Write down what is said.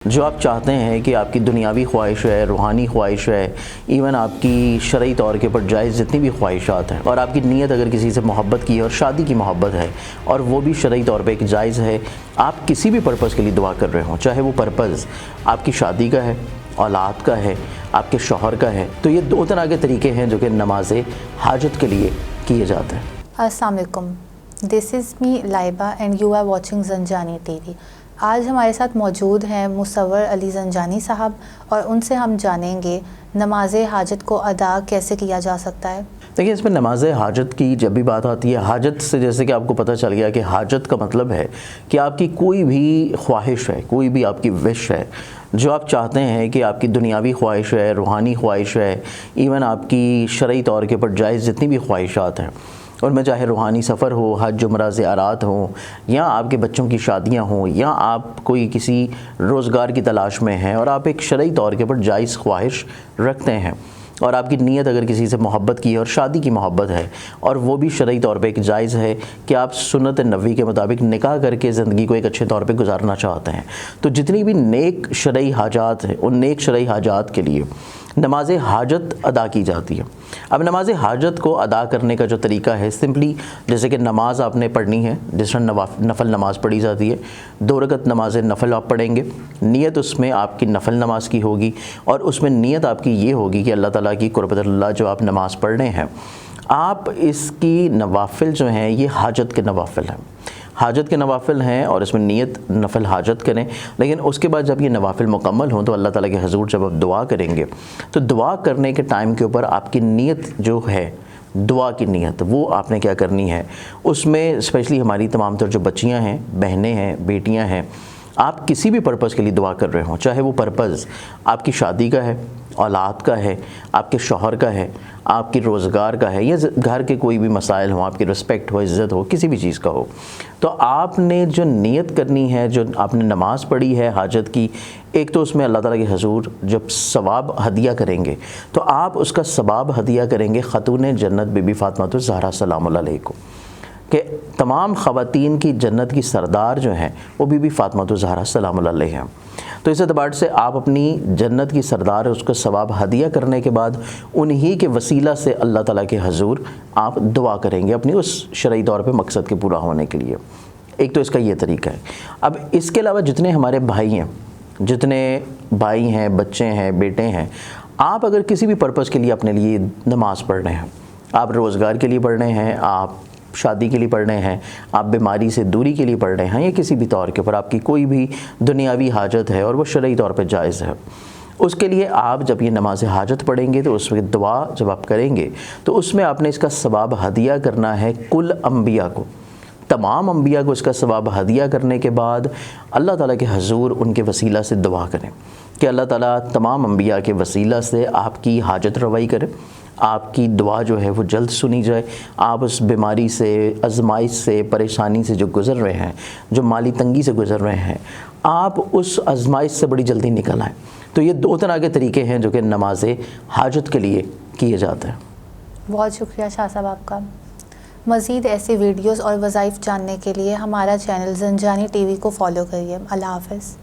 جو آپ چاہتے ہیں کہ آپ کی دنیاوی خواہش ہے، روحانی خواہش ہے، ایون آپ کی شرعی طور کے پر جائز جتنی بھی خواہشات ہیں، اور آپ کی نیت اگر کسی سے محبت کی ہے اور شادی کی محبت ہے اور وہ بھی شرعی طور پہ ایک جائز ہے، آپ کسی بھی پرپس کے لیے دعا کر رہے ہوں، چاہے وہ پرپس آپ کی شادی کا ہے، اولاد کا ہے، آپ کے شوہر کا ہے، تو یہ دو طرح کے طریقے ہیں جو کہ نماز حاجت کے لیے کیے جاتے ہیں۔ السلام علیکم، this is me Laiba and you are watching Zanjani TV. آج ہمارے ساتھ موجود ہیں مصور علی زنجانی صاحب، اور ان سے ہم جانیں گے نماز حاجت کو ادا کیسے کیا جا سکتا ہے۔ دیکھیں، اس میں نماز حاجت کی جب بھی بات آتی ہے، حاجت سے جیسے کہ آپ کو پتہ چل گیا کہ حاجت کا مطلب ہے کہ آپ کی کوئی بھی خواہش ہے، کوئی بھی آپ کی وش ہے، جو آپ چاہتے ہیں کہ آپ کی دنیاوی خواہش ہے، روحانی خواہش ہے، ایون آپ کی شرعی طور کے پر جائز جتنی بھی خواہشات ہیں، اور میں چاہے روحانی سفر ہو، حج عمرہ زیارات ہوں، یا آپ کے بچوں کی شادیاں ہوں، یا آپ کوئی کسی روزگار کی تلاش میں ہیں اور آپ ایک شرعی طور کے پر جائز خواہش رکھتے ہیں، اور آپ کی نیت اگر کسی سے محبت کی ہے اور شادی کی محبت ہے اور وہ بھی شرعی طور پہ ایک جائز ہے کہ آپ سنت نبوی کے مطابق نکاح کر کے زندگی کو ایک اچھے طور پہ گزارنا چاہتے ہیں، تو جتنی بھی نیک شرعی حاجات ہیں، ان نیک شرعی حاجات کے لیے نماز حاجت ادا کی جاتی ہے۔ اب نماز حاجت کو ادا کرنے کا جو طریقہ ہے، سمپلی جیسے کہ نماز آپ نے پڑھنی ہے، جس طرح نفل نماز پڑھی جاتی ہے، 2 رکعت نماز نفل آپ پڑھیں گے، نیت اس میں آپ کی نفل نماز کی ہوگی، اور اس میں نیت آپ کی یہ ہوگی کہ اللہ تعالیٰ کی قربت اللہ جو آپ نماز پڑھ رہے ہیں، آپ اس کی نوافل جو ہیں یہ حاجت کے نوافل ہیں، حاجت کے نوافل ہیں، اور اس میں نیت نفل حاجت کریں، لیکن اس کے بعد جب یہ نوافل مکمل ہوں تو اللہ تعالیٰ کے حضور جب آپ دعا کریں گے تو دعا کرنے کے ٹائم کے اوپر آپ کی نیت جو ہے، دعا کی نیت، وہ آپ نے کیا کرنی ہے، اس میں اسپیشلی ہماری تمام تر جو بچیاں ہیں، بہنیں ہیں، بیٹیاں ہیں، آپ کسی بھی پرپس کے لیے دعا کر رہے ہوں، چاہے وہ پرپس آپ کی شادی کا ہے، اولاد کا ہے، آپ کے شوہر کا ہے، آپ کی روزگار کا ہے، یا گھر کے کوئی بھی مسائل ہوں، آپ کی رسپیکٹ ہو، عزت ہو، کسی بھی چیز کا ہو، تو آپ نے جو نیت کرنی ہے، جو آپ نے نماز پڑھی ہے حاجت کی، ایک تو اس میں اللہ تعالیٰ کے حضور جب ثواب ہدیہ کریں گے تو آپ اس کا ثواب ہدیہ کریں گے خاتون جنت بی بی فاطمہ الزہرا سلام اللہ علیہ کو، کہ تمام خواتین کی جنت کی سردار جو ہیں وہ بی بی فاطمہ الزہرا سلام اللہ علیہ ہیں۔ تو اس اعتبار سے آپ اپنی جنت کی سردار اس کو ثواب ہدیہ کرنے کے بعد انہی کے وسیلہ سے اللہ تعالیٰ کے حضور آپ دعا کریں گے اپنی اس شرعی طور پہ مقصد کے پورا ہونے کے لیے۔ ایک تو اس کا یہ طریقہ ہے۔ اب اس کے علاوہ جتنے ہمارے بھائی ہیں، بچے ہیں، بیٹے ہیں، آپ اگر کسی بھی پرپس کے لیے اپنے لیے نماز پڑھ رہے ہیں، آپ روزگار کے لیے پڑھ رہے ہیں، آپ شادی کے لیے پڑھ رہے ہیں، آپ بیماری سے دوری کے لیے پڑھ رہے ہیں، یا کسی بھی طور کے اوپر آپ کی کوئی بھی دنیاوی حاجت ہے اور وہ شرعی طور پہ جائز ہے، اس کے لیے آپ جب یہ نماز حاجت پڑھیں گے تو اس میں دعا جب آپ کریں گے تو اس میں آپ نے اس کا ثواب ہدیہ کرنا ہے کل انبیاء کو، تمام انبیاء کو اس کا ثواب ہدیہ کرنے کے بعد اللہ تعالیٰ کے حضور ان کے وسیلہ سے دعا کریں کہ اللہ تعالیٰ تمام انبیاء کے وسیلہ سے آپ کی حاجت روائی کرے، آپ کی دعا جو ہے وہ جلد سنی جائے، آپ اس بیماری سے، آزمائش سے، پریشانی سے جو گزر رہے ہیں، جو مالی تنگی سے گزر رہے ہیں، آپ اس آزمائش سے بڑی جلدی نکل آئیں۔ تو یہ 2 طرح کے طریقے ہیں جو کہ نماز حاجت کے لیے کیے جاتے ہیں۔ بہت شکریہ شاہ صاحب آپ کا۔ مزید ایسی ویڈیوز اور وظائف جاننے کے لیے ہمارا چینل زنجانی ٹی وی کو فالو کریے۔ اللہ حافظ۔